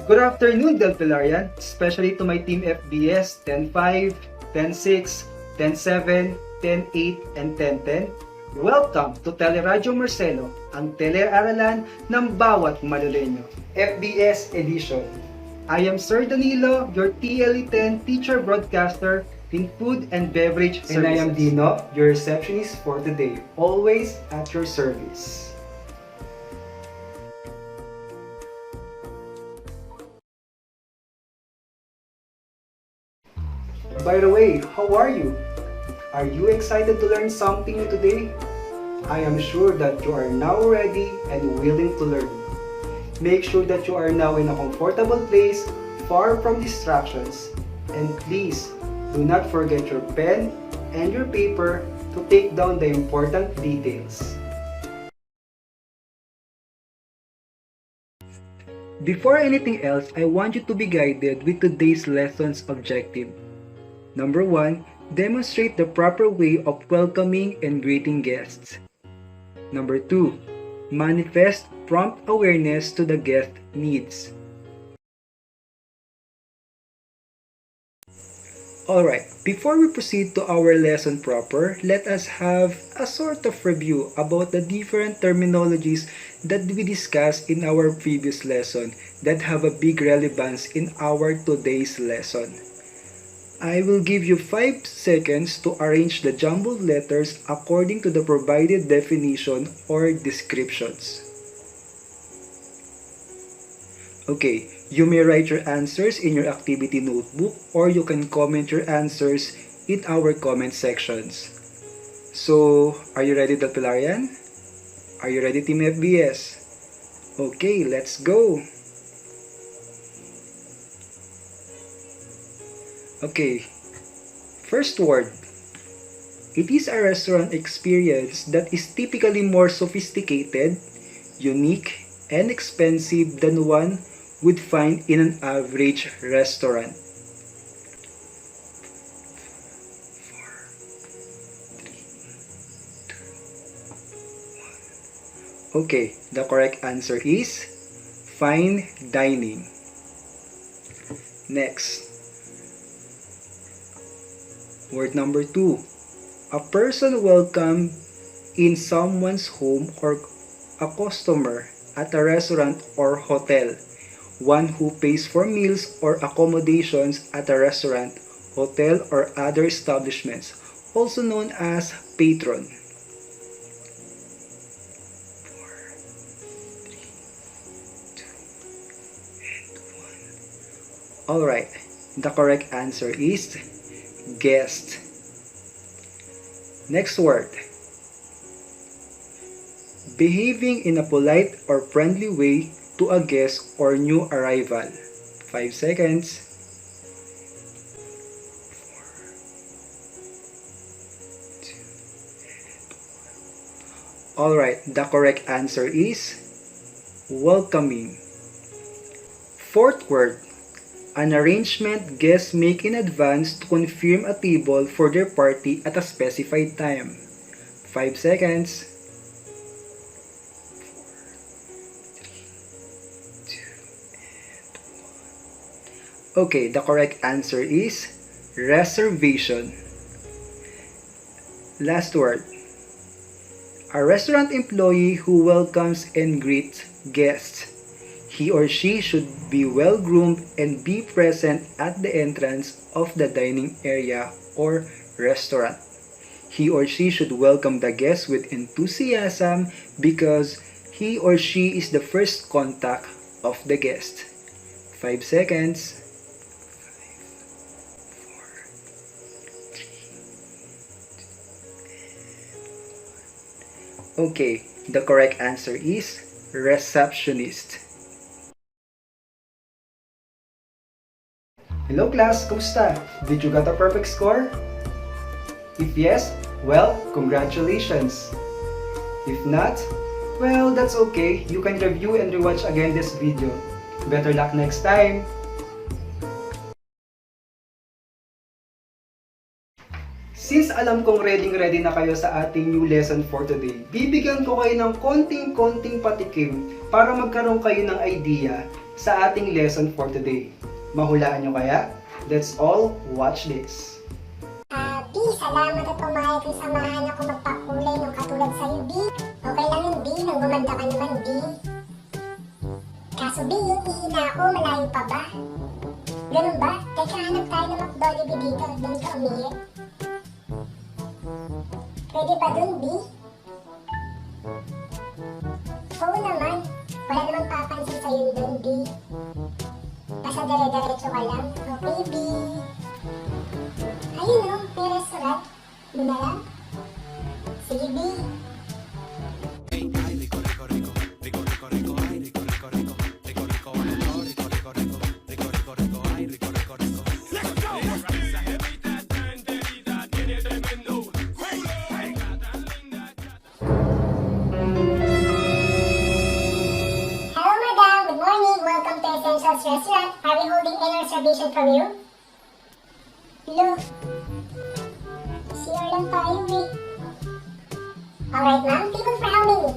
Good afternoon, Delpilarian, especially to my Team FBS 10-5, 10-6, 10-7, 10-8, and 10-10. Welcome to Teleradyo Marcelo, ang telearalan ng bawat Maluleño, FBS Edition. I am Sir Danilo, your TLE10 teacher broadcaster in Food and Beverage Services. And I am Dino, your receptionist for today, always at your service. By the way, how are you? Are you excited to learn something new today? I am sure that you are now ready and willing to learn. Make sure that you are now in a comfortable place, far from distractions. And please, do not forget your pen and your paper to take down the important details. Before anything else, I want you to be guided with today's lesson's objective. Number 1, demonstrate the proper way of welcoming and greeting guests. Number 2, manifest prompt awareness to the guest needs. Alright, before we proceed to our lesson proper, let us have a sort of review about the different terminologies that we discussed in our previous lesson that have a big relevance in our today's lesson. I will give you 5 seconds to arrange the jumbled letters according to the provided definition or descriptions. Okay, you may write your answers in your activity notebook or you can comment your answers in our comment sections. So, are you ready, Delpilarian? Are you ready, Team FBS? Okay, let's go! Okay, first word. It is a restaurant experience that is typically more sophisticated, unique, and expensive than one would find in an average restaurant. Okay, the correct answer is fine dining. Next. Word number 2. A person welcomed in someone's home or a customer at a restaurant or hotel. One who pays for meals or accommodations at a restaurant, hotel, or other establishments, also known as patron. Alright, the correct answer is guest. Next word. Behaving in a polite or friendly way to a guest or new arrival. 5 seconds. Alright, the correct answer is welcoming. Fourth word. An arrangement guests make in advance to confirm a table for their party at a specified time. 5 seconds. Okay, the correct answer is reservation. Last word. A restaurant employee who welcomes and greets guests. He or she should be well-groomed and be present at the entrance of the dining area or restaurant. He or she should welcome the guests with enthusiasm because he or she is the first contact of the guest. 5 seconds. Okay, the correct answer is receptionist. Hello class, kumusta? Did you get a perfect score? If yes, well, congratulations. If not, well, that's okay. You can review and rewatch again this video. Better luck next time! Since alam kong ready na kayo sa ating new lesson for today, bibigyan ko kayo ng konting patikim para magkaroon kayo ng idea sa ating lesson for today. Mahulaan nyo kaya? Let's all watch this. B, salamat at pumayag kang samahan ako magpakulay ng katulad sa'yo, B. Okay lang yun, B, nang gumanda ka naman, B. Kaso, B, ihina ako, malayo pa ba? Ganun ba? Teka, hanap tayo ng McDolly dito, doon ka umihip. Pwede ba doon, B? Oo naman, wala namang papansin sa'yo doon, B. Basta dire-diretso ka lang, okay, B? Ayun o, may restaurant. Doon na lang. Sige, B. Hello, madam. Good morning. Welcome to Essentials Restaurant. Are we holding any reservation from you? Look. CR lang tayo, eh. Alright, ma'am. Table for how many?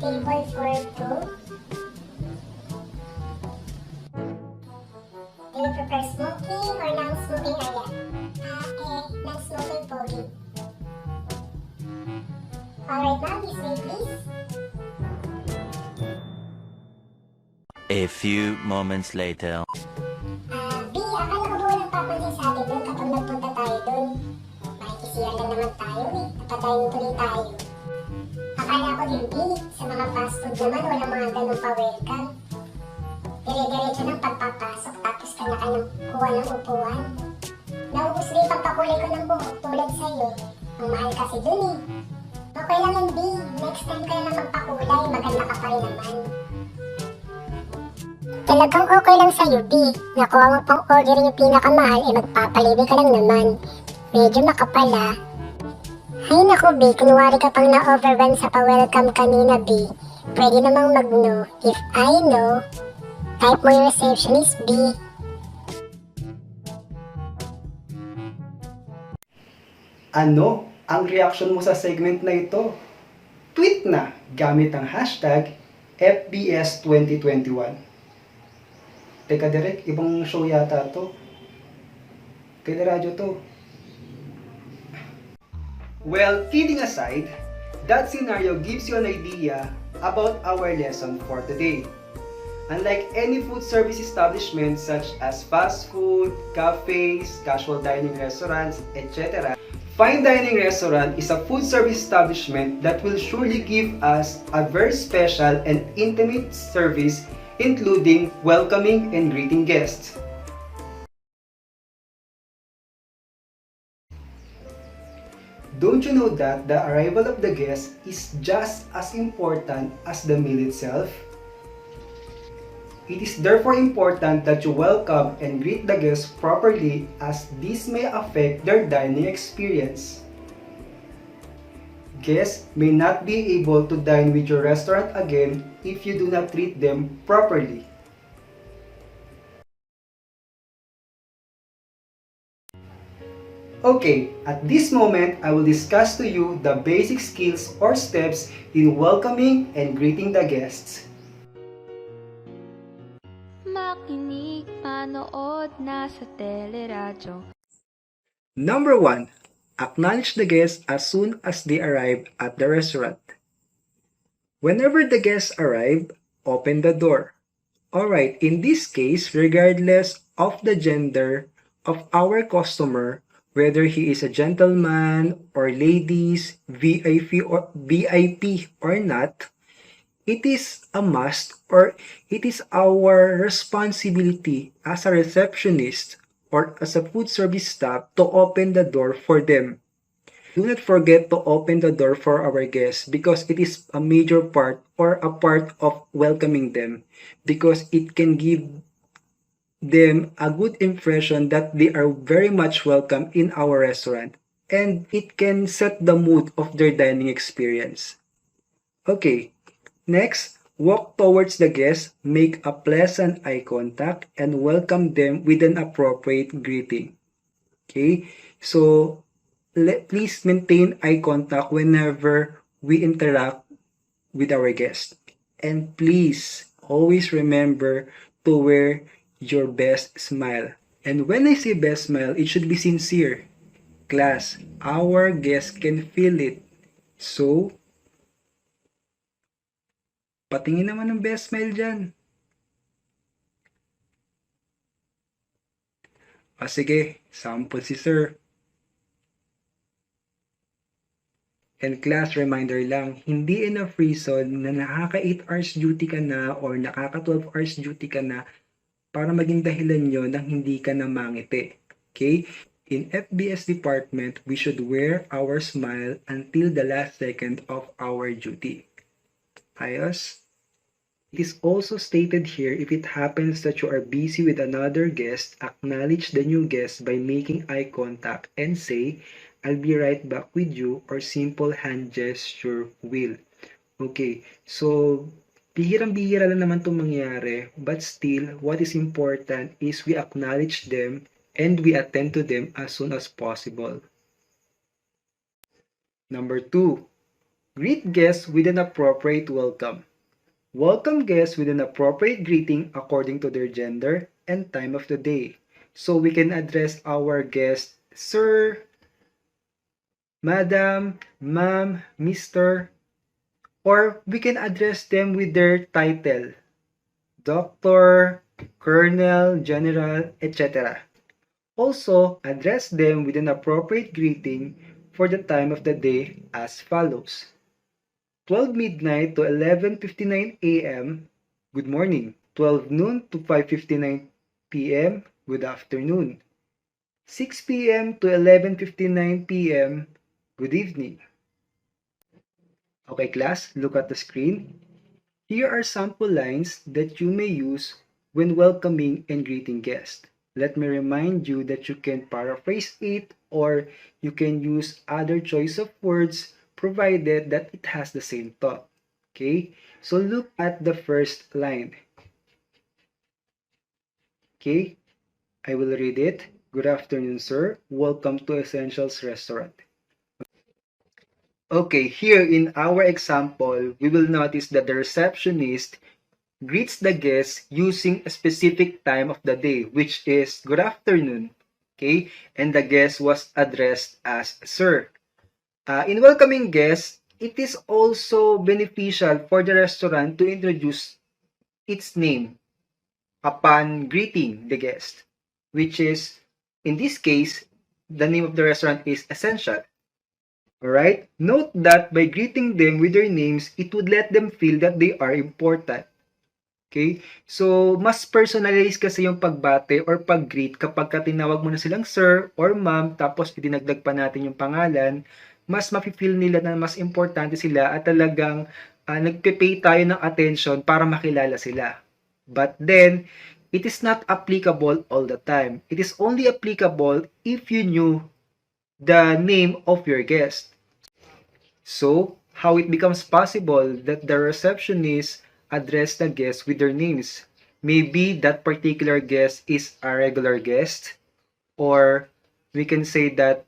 Table for two. Do you prefer smoking or non-smoking area? Non-smoking pogi. Alright, ma'am. This way, please. A few moments later. B, akala ko ba walang papansin sa atin doon kapag nagpunta tayo doon? Makikisira lang naman tayo eh. Napatayin tuloy tayo. Akala ko din, B, sa mga fast food naman walang mga ganun pa-welcome. Dire-diretso ng pagpapasok tapos kanya-kanyang kuha ng upuan. Naubos rin pampakulay ko ng buhok tulad sa'yo. Ang mahal kasi doon eh. Okay lang yun, B. Next time ka na magpakulay, maganda ka pa rin naman. Talagang okay lang sa'yo, B. Nakuha mo pang ordering yung pinakamahal, magpapalibre ka lang naman. Medyo makapala. Ay naku, B. Kunwari ka pang na-overrun sa pa-welcome kanina, B. Pwede namang mag-no. If I know, type mo yung receptionist, B. Ano ang reaction mo sa segment na ito? Tweet na gamit ang hashtag FBS2021. Teka, Derek, ibang show yata to. Teleradyo to. Well, kidding aside, that scenario gives you an idea about our lesson for today. Unlike any food service establishment such as fast food, cafes, casual dining restaurants, etc., fine dining restaurant is a food service establishment that will surely give us a very special and intimate service, including welcoming and greeting guests. Don't you know that the arrival of the guest is just as important as the meal itself? It is therefore important that you welcome and greet the guests properly, as this may affect their dining experience. Guests may not be able to dine with your restaurant again if you do not treat them properly. Okay, at this moment, I will discuss to you the basic skills or steps in welcoming and greeting the guests. Makinig, manood na sa Teleradyo. Number 1. Acknowledge the guests as soon as they arrive at the restaurant. Whenever the guests arrive, open the door. Alright, in this case, regardless of the gender of our customer, whether he is a gentleman or ladies, VIP or not, it is a must or it is our responsibility as a receptionist or as a food service staff to open the door for them. Do not forget to open the door for our guests because it is a major part or a part of welcoming them, because it can give them a good impression that they are very much welcome in our restaurant, and it can set the mood of their dining experience. Okay, next, walk towards the guests, make a pleasant eye contact, and welcome them with an appropriate greeting. Okay, so please maintain eye contact whenever we interact with our guests. And please always remember to wear your best smile. And when I say best smile, it should be sincere. Class, our guests can feel it. So, patingin naman ng best smile dyan. Sige, sample si sir. And class reminder lang, hindi enough reason na nakaka 8 hours duty ka na or nakaka 12 hours duty ka na para maging dahilan nyo nang hindi ka na mangiti. Okay? In FBS department, we should wear our smile until the last second of our duty. Ayos? It is also stated here, if it happens that you are busy with another guest, acknowledge the new guest by making eye contact and say, I'll be right back with you, or simple hand gesture will. Okay, so bihirang-bihira lang naman itong mangyari, but still, what is important is we acknowledge them and we attend to them as soon as possible. Number 2, greet guests with an appropriate welcome. Welcome guests with an appropriate greeting according to their gender and time of the day. So we can address our guests, Sir, Madam, Ma'am, Mr., or we can address them with their title, Doctor, Colonel, General, etc. Also, address them with an appropriate greeting for the time of the day as follows. 12 midnight to 11:59 a.m., good morning. 12 noon to 5:59 p.m., good afternoon. 6 p.m. to 11:59 p.m., good evening. Okay class, look at the screen. Here are sample lines that you may use when welcoming and greeting guests. Let me remind you that you can paraphrase it or you can use other choice of words provided that it has the same thought. Okay, so look at the first line. Okay, I will read it. Good afternoon, sir. Welcome to Essentials Restaurant. Okay, here in our example, we will notice that the receptionist greets the guest using a specific time of the day, which is good afternoon. Okay, and the guest was addressed as sir. In welcoming guests, it is also beneficial for the restaurant to introduce its name upon greeting the guest, which is, in this case, the name of the restaurant is Essential. Alright? Note that by greeting them with their names, it would let them feel that they are important. Okay? So, mas personalize kasi yung pagbate or pag-greet kapag tinawag mo na silang sir or ma'am, tapos idinagdag pa natin yung pangalan, mas mafe-feel nila na mas importante sila at talagang nagpe-pay tayo ng attention para makilala sila. But then, it is not applicable all the time. It is only applicable if you knew the name of your guest. So, how it becomes possible that the receptionist address the guests with their names? Maybe that particular guest is a regular guest, or we can say that,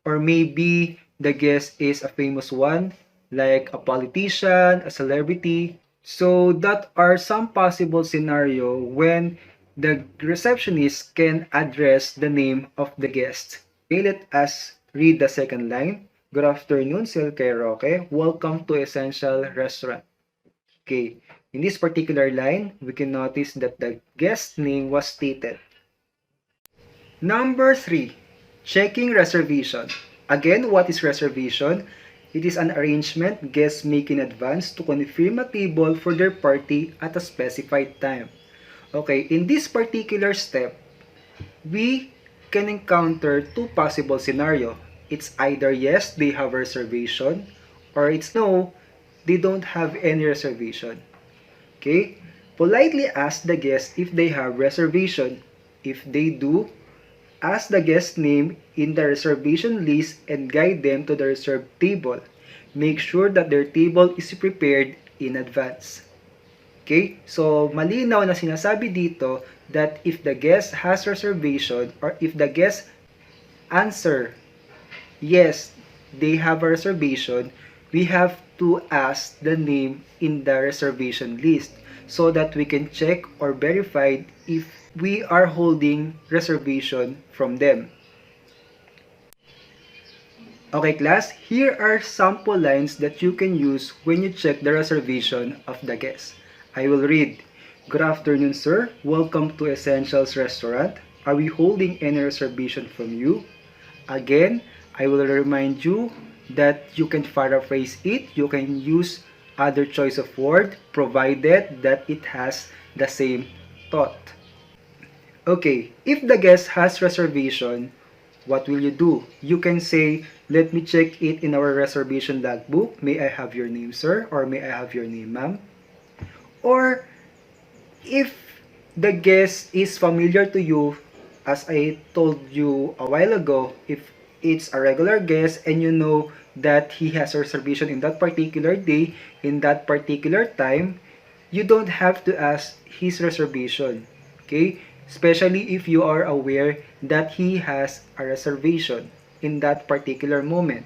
or maybe the guest is a famous one, like a politician, a celebrity. So that are some possible scenario when the receptionist can address the name of the guest. Okay, let us read the second line. Good afternoon, Silke Roque. Welcome to Essential Restaurant. Okay, in this particular line, we can notice that the guest name was stated. Number 3, checking reservation. Again, what is reservation? It is an arrangement guests make in advance to confirm a table for their party at a specified time. Okay, in this particular step, we can encounter two possible scenarios. It's either yes, they have a reservation, or it's no, they don't have any reservation. Okay? Politely ask the guest if they have reservation. If they do, ask the guest name in the reservation list and guide them to the reserved table. Make sure that their table is prepared in advance. Okay? So, malinaw na sinasabi dito that if the guest has reservation or if the guest answer yes, they have a reservation, we have to ask the name in the reservation list so that we can check or verify if we are holding reservation from them. Okay class, here are sample lines that you can use when you check the reservation of the guest. I will read. Good afternoon, sir. Welcome to Essentials Restaurant. Are we holding any reservation from you? Again, I will remind you that you can paraphrase it. You can use other choice of word provided that it has the same thought. Okay, if the guest has reservation, what will you do? You can say, let me check it in our reservation logbook. May I have your name, sir? Or may I have your name, ma'am? Or if the guest is familiar to you, as I told you a while ago, if it's a regular guest and you know that he has a reservation in that particular day, in that particular time, you don't have to ask his reservation. Okay? Especially if you are aware that he has a reservation in that particular moment.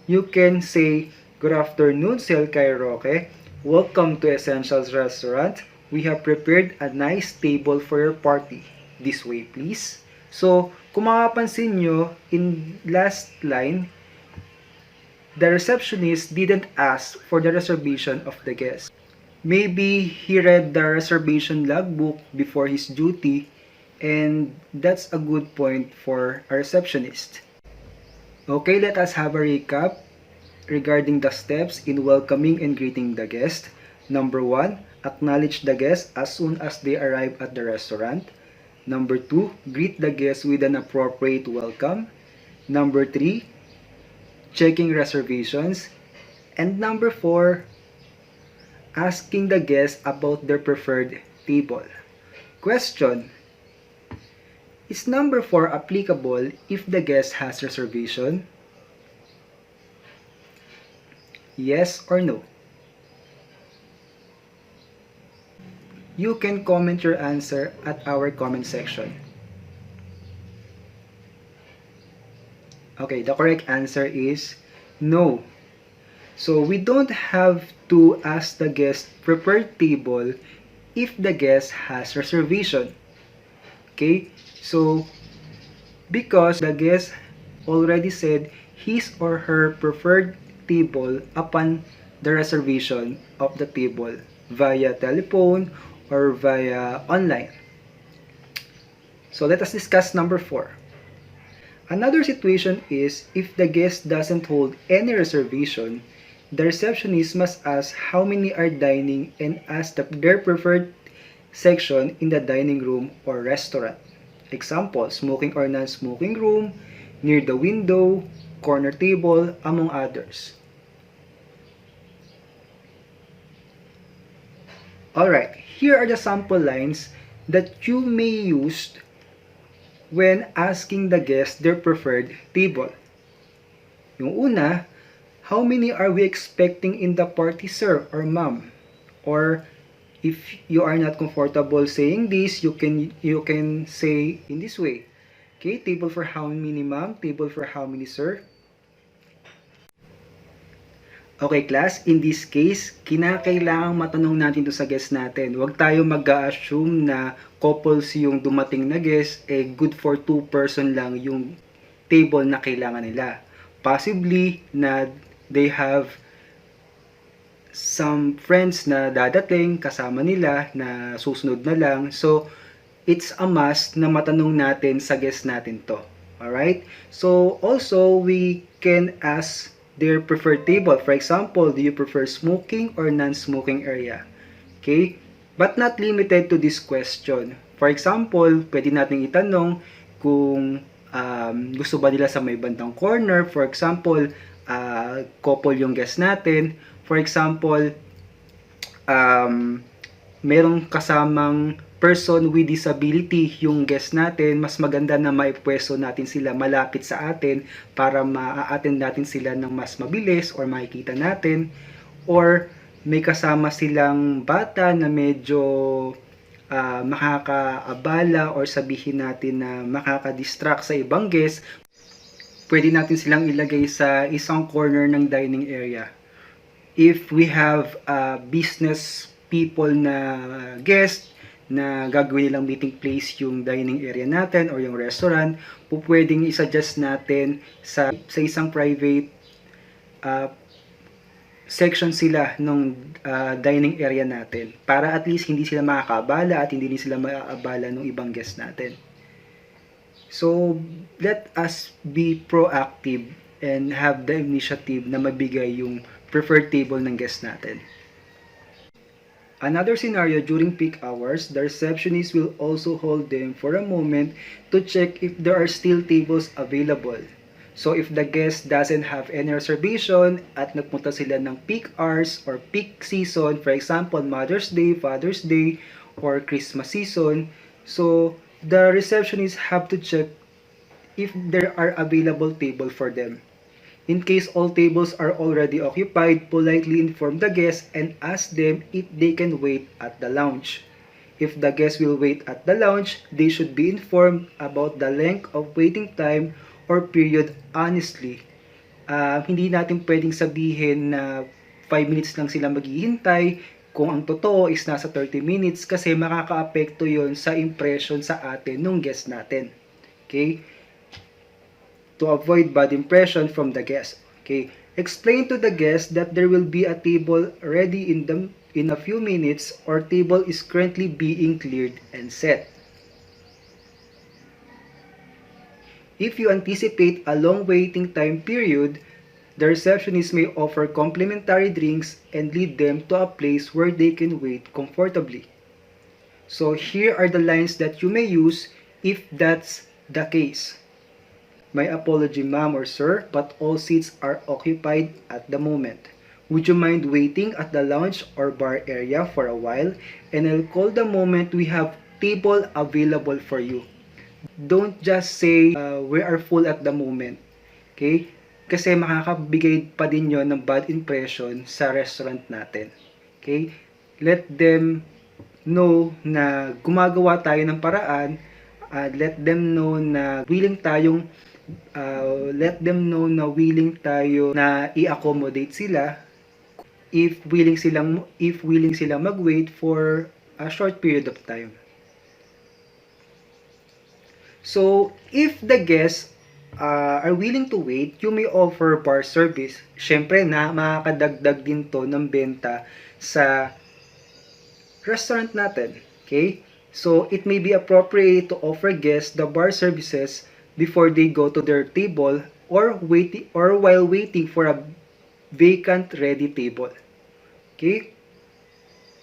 You can say, good afternoon, Sel Kairoke. Welcome to Essentials Restaurant. We have prepared a nice table for your party. This way, please. So, kung makapansin nyo, in last line, the receptionist didn't ask for the reservation of the guest. Maybe he read the reservation logbook before his duty, and that's a good point for a receptionist. Okay, let us have a recap regarding the steps in welcoming and greeting the guest. Number 1, acknowledge the guest as soon as they arrive at the restaurant. Number 2, greet the guest with an appropriate welcome. Number 3, checking reservations. And number 4, asking the guest about their preferred table. Question: is number 4 applicable if the guest has reservation? Yes or no? You can comment your answer at our comment section. Okay, the correct answer is no. So we don't have to ask the guest preferred table if the guest has reservation. Okay, so because the guest already said his or her preferred table upon the reservation of the table via telephone or via online. So let us discuss number 4. Another situation is if the guest doesn't hold any reservation, the receptionist must ask how many are dining and ask their preferred section in the dining room or restaurant. Example, smoking or non-smoking room, near the window, corner table, among others. Alright, here are the sample lines that you may use when asking the guest their preferred table. Yung una, how many are we expecting in the party, sir or ma'am? Or if you are not comfortable saying this, you can say in this way. Okay, table for how many, ma'am? Table for how many, sir? Okay class, in this case, kinakailangang matanong natin to sa guest natin. Huwag tayo mag-assume na couples yung dumating na guest, good for 2 person lang yung table na kailangan nila. Possibly na they have some friends na dadating kasama nila na susunod na lang. So, it's a must na matanong natin sa guest natin to. Alright? So, also, we can ask their preferred table. For example, do you prefer smoking or non-smoking area? Okay? But not limited to this question. For example, pwede natin itanong kung gusto ba nila sa may bandang corner. For example, couple yung guest natin. For example, merong kasamang person with disability yung guest natin, mas maganda na maipwesto natin sila malapit sa atin para ma-attend natin sila ng mas mabilis or makikita natin. Or may kasama silang bata na medyo makakaabala or sabihin natin na makaka-distract sa ibang guest, pwede natin silang ilagay sa isang corner ng dining area. if we have business people na guest na gagawin nilang meeting place yung dining area natin or yung restaurant, pwedeng i-suggest natin sa isang private section sila nung dining area natin para at least hindi sila makakabala at hindi sila maaabala ng ibang guest natin. So, let us be proactive and have the initiative na mabigay yung preferred table ng guest natin. Another scenario, during peak hours, the receptionist will also hold them for a moment to check if there are still tables available. So if the guest doesn't have any reservation at nagpunta sila ng peak hours or peak season, for example, Mother's Day, Father's Day, or Christmas season, so the receptionists have to check if there are available table for them. In case all tables are already occupied, politely inform the guests and ask them if they can wait at the lounge. If the guests will wait at the lounge, they should be informed about the length of waiting time or period honestly. Hindi natin pwedeng sabihin na 5 minutes lang sila maghihintay kung ang totoo is nasa 30 minutes kasi makaka-apekto yon sa impression sa atin nung guest natin. Okay? To avoid bad impression from the guest. Okay, explain to the guest that there will be a table ready in a few minutes or table is currently being cleared and set. If you anticipate a long waiting time period, the receptionist may offer complimentary drinks and lead them to a place where they can wait comfortably. So here are the lines that you may use if that's the case. My apology, ma'am or sir, but all seats are occupied at the moment. Would you mind waiting at the lounge or bar area for a while? And I'll call the moment we have table available for you. Don't just say, we are full at the moment. Okay? Kasi makakabigay pa din yon ng bad impression sa restaurant natin. Okay? Let them know na gumagawa tayo ng paraan. Let them know na willing tayo na i-accommodate sila if willing silang mag-wait for a short period of time. So, if the guests are willing to wait, you may offer bar service. Syempre na makakadagdag din to ng benta sa restaurant natin. Okay? So, it may be appropriate to offer guests the bar services before they go to their table or while waiting for a vacant ready table. Okay?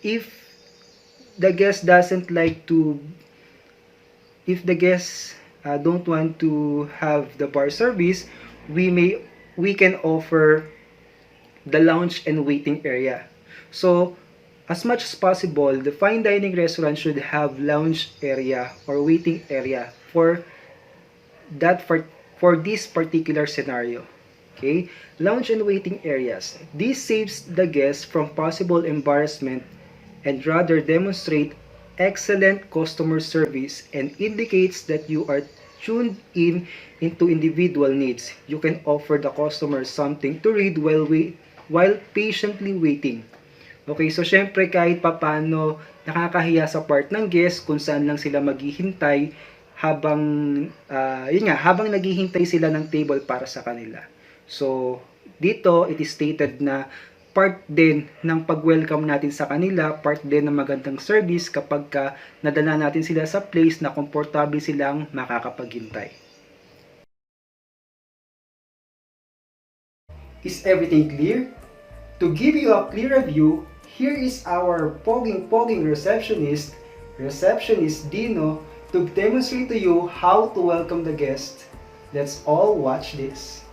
If the guest don't want to have the bar service, we can offer the lounge and waiting area. So, as much as possible, the fine dining restaurant should have lounge area or waiting area for this particular scenario. Okay? Lounge and waiting areas. This saves the guests from possible embarrassment and rather demonstrate excellent customer service and indicates that you are tuned into individual needs. You can offer the customer something to read while patiently waiting. Okay, so syempre kahit papano nakakahiya sa part ng guest kung saan lang sila maghihintay habang naghihintay sila ng table para sa kanila. So, dito it is stated na part din ng pag-welcome natin sa kanila, part din ng magandang service kapag nadala natin sila sa place na komportable silang makakapaghintay. Is everything clear? To give you a clearer view, here is our poging receptionist Dino, to demonstrate to you how to welcome the guest. Let's all watch this.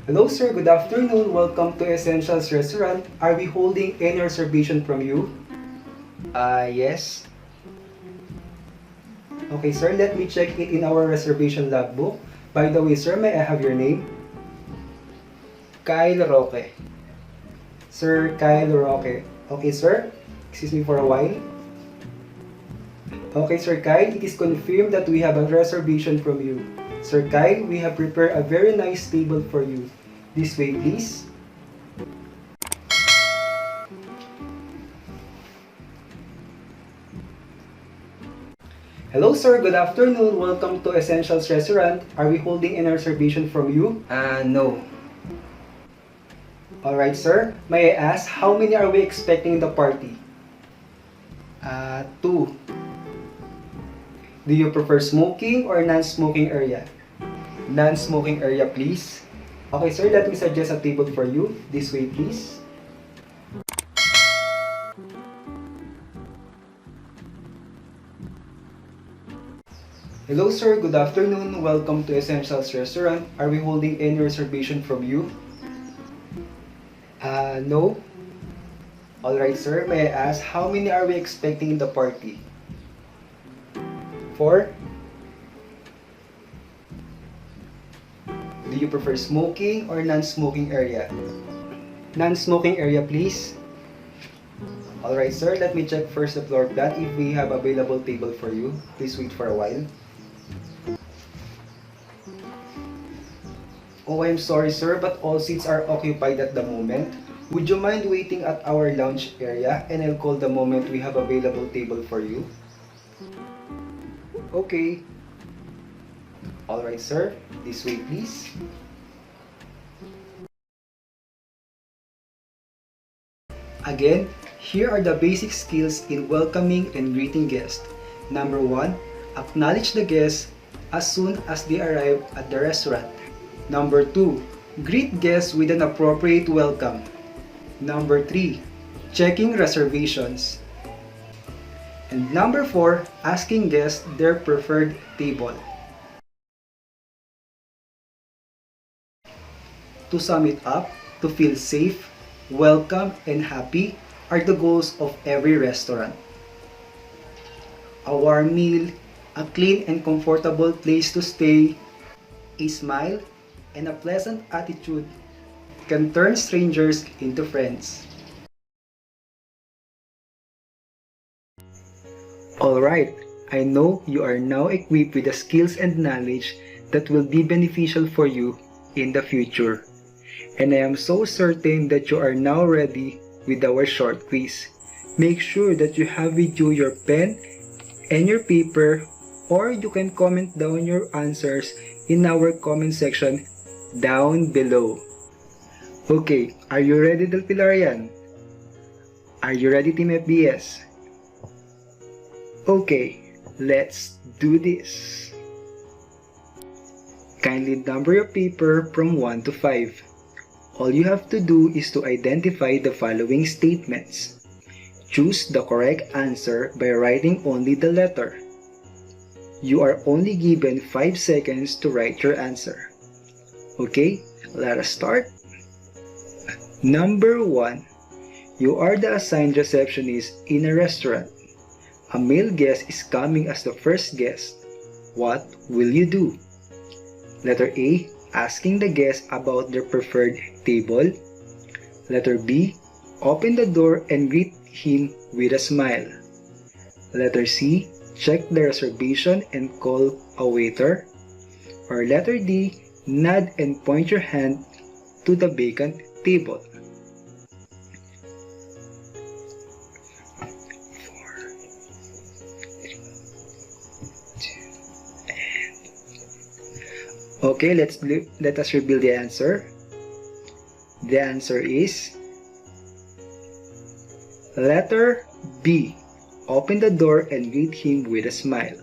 Hello sir, good afternoon. Welcome to Essentials Restaurant. Are we holding any reservation from you? Yes. Okay, sir, let me check it in our reservation logbook. By the way, sir, may I have your name? Kyle Roque. Sir Kyle Roque. Okay, sir. Excuse me for a while. Okay, Sir Kyle, it is confirmed that we have a reservation from you. Sir Kyle, we have prepared a very nice table for you. This way, please. Hello, sir. Good afternoon. Welcome to Essentials Restaurant. Are we holding a reservation from you? No. Alright, sir. May I ask, how many are we expecting in the party? 2. Do you prefer smoking or non-smoking area? Non-smoking area, please. Okay, sir. Let me suggest a table for you. This way, please. Hello, sir. Good afternoon. Welcome to Essentials Restaurant. Are we holding any reservation from you? No. Alright, sir. May I ask, how many are we expecting in the party? 4. Do you prefer smoking or non-smoking area? Non-smoking area, please. Alright, sir. Let me check first the floor plan if we have available table for you. Please wait for a while. Oh, I'm sorry, sir, but all seats are occupied at the moment. Would you mind waiting at our lounge area and I'll call the moment we have available table for you? Okay. Alright, sir. This way, please. Again, here are the basic skills in welcoming and greeting guests. Number 1, acknowledge the guests as soon as they arrive at the restaurant. Number 2, greet guests with an appropriate welcome. Number 3, checking reservations. And number 4, asking guests their preferred table. To sum it up, to feel safe, welcome, and happy are the goals of every restaurant. A warm meal, a clean and comfortable place to stay, a smile, and a pleasant attitude can turn strangers into friends. Alright, I know you are now equipped with the skills and knowledge that will be beneficial for you in the future. And I am so certain that you are now ready with our short quiz. Make sure that you have with you your pen and your paper, or you can comment down your answers in our comment section down below. Okay, are you ready, Del Pilarian? Are you ready, Team FBS? Okay, let's do this. Kindly number your paper from 1 to 5. All you have to do is to identify the following statements. Choose the correct answer by writing only the letter. You are only given 5 seconds to write your answer. Okay, let us start. Number 1. You are the assigned receptionist in a restaurant. A male guest is coming as the first guest. What will you do? Letter A. Asking the guest about their preferred table. Letter B. Open the door and greet him with a smile. Letter C. Check the reservation and call a waiter. Or letter D. Nod and point your hand to the vacant table. Okay, let us reveal the answer. The answer is letter B. Open the door and greet him with a smile.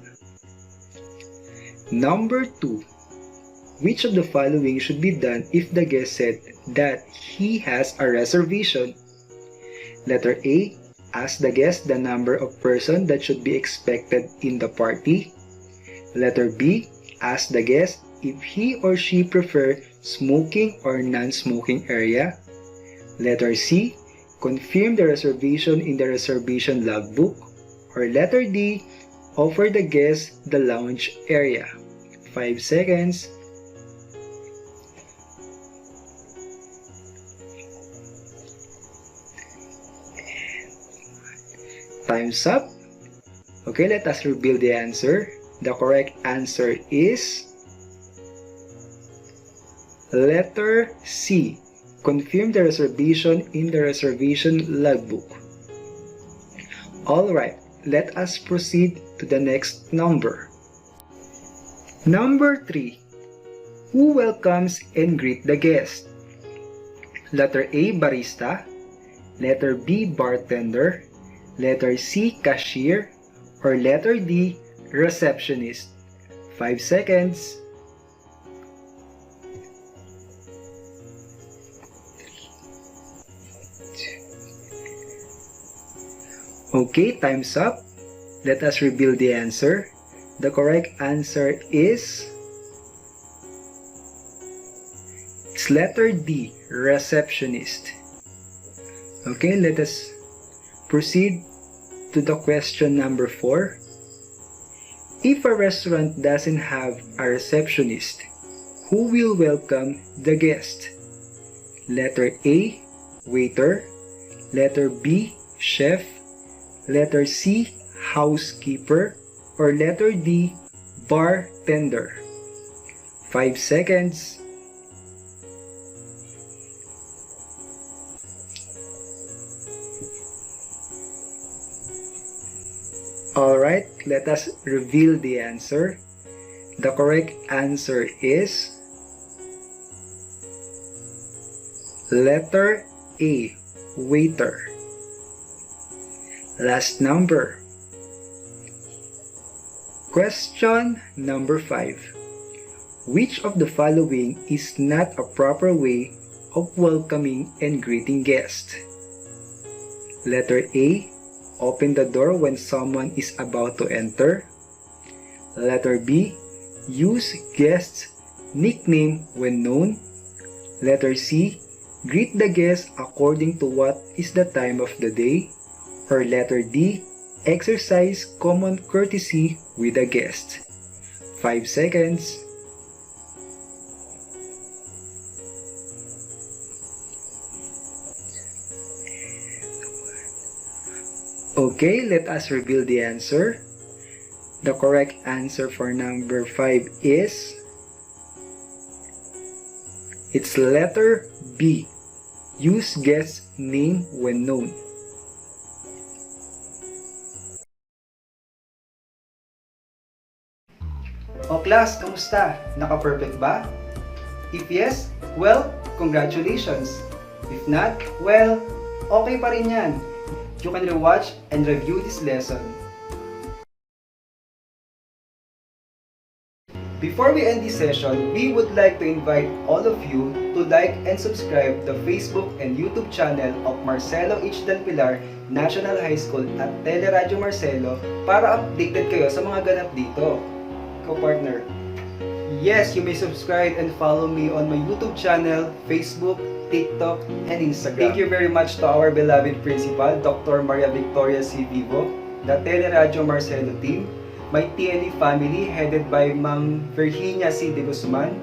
Number 2. Which of the following should be done if the guest said that he has a reservation? Letter A. Ask the guest the number of persons that should be expected in the party. Letter B. Ask the guest if he or she prefer smoking or non-smoking area. Letter C. Confirm the reservation in the reservation logbook. Or letter D. Offer the guests the lounge area. 5 seconds. Time's up. Okay, let us reveal the answer. The correct answer is letter C. Confirm the reservation in the reservation logbook. Alright, let us proceed to the next number. Number 3. Who welcomes and greet the guest? Letter A, barista. Letter B, bartender. Letter C, cashier. Or letter D, receptionist. 5 seconds. Okay, time's up. Let us reveal the answer. The correct answer is letter D, receptionist. Okay, let us proceed to the question number 4. If a restaurant doesn't have a receptionist, who will welcome the guest? Letter A, waiter. Letter B, chef. Letter C, housekeeper. Or letter D, bartender. 5 seconds. Alright, let us reveal the answer. The correct answer is letter A, waiter. Last number. Question number 5. Which of the following is not a proper way of welcoming and greeting guests? Letter A, open the door when someone is about to enter. Letter B, use guest's nickname when known. Letter C, greet the guest according to what is the time of the day. Or letter D, exercise common courtesy with a guest. 5 seconds. Okay, let us reveal the answer. The correct answer for number 5 is it's letter B. Use guest's name when known. O class, kamusta? Naka-perfect ba? If yes, well, congratulations. If not, well, okay pa rin yan. You can rewatch and review this lesson. Before we end this session, we would like to invite all of you to like and subscribe the Facebook and YouTube channel of Marcelo H. Del Pilar National High School at Teleradyo Marcelo para updated kayo sa mga ganap dito. Co-partner. Yes, you may subscribe and follow me on my YouTube channel, Facebook, TikTok, and Instagram. Thank you very much to our beloved principal, Dr. Maria Victoria C. Vivo, the Teleradyo Marcelo team, my TLE family headed by Ma'am Virginia C. De Guzman,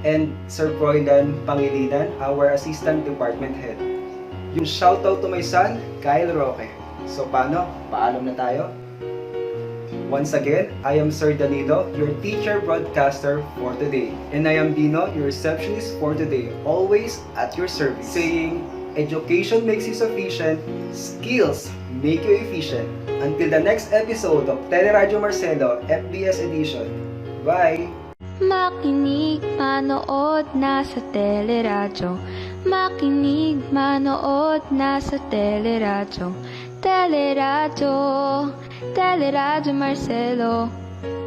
and Sir Froilan Pangilinan, our Assistant Department Head. Yung shoutout to my son, Kyle Roque. So paano? Paalam na tayo? Once again, I am Sir Danilo, your teacher broadcaster for today. And I am Dino, your receptionist for today, always at your service. Saying, education makes you sufficient, skills make you efficient. Until the next episode of Teleradyo Marcelo FBS Edition. Bye! Makinig, manood, nasa Teleradyo. Makinig, manood, nasa Teleradyo. Teleradyo, Teleradyo Marcelo.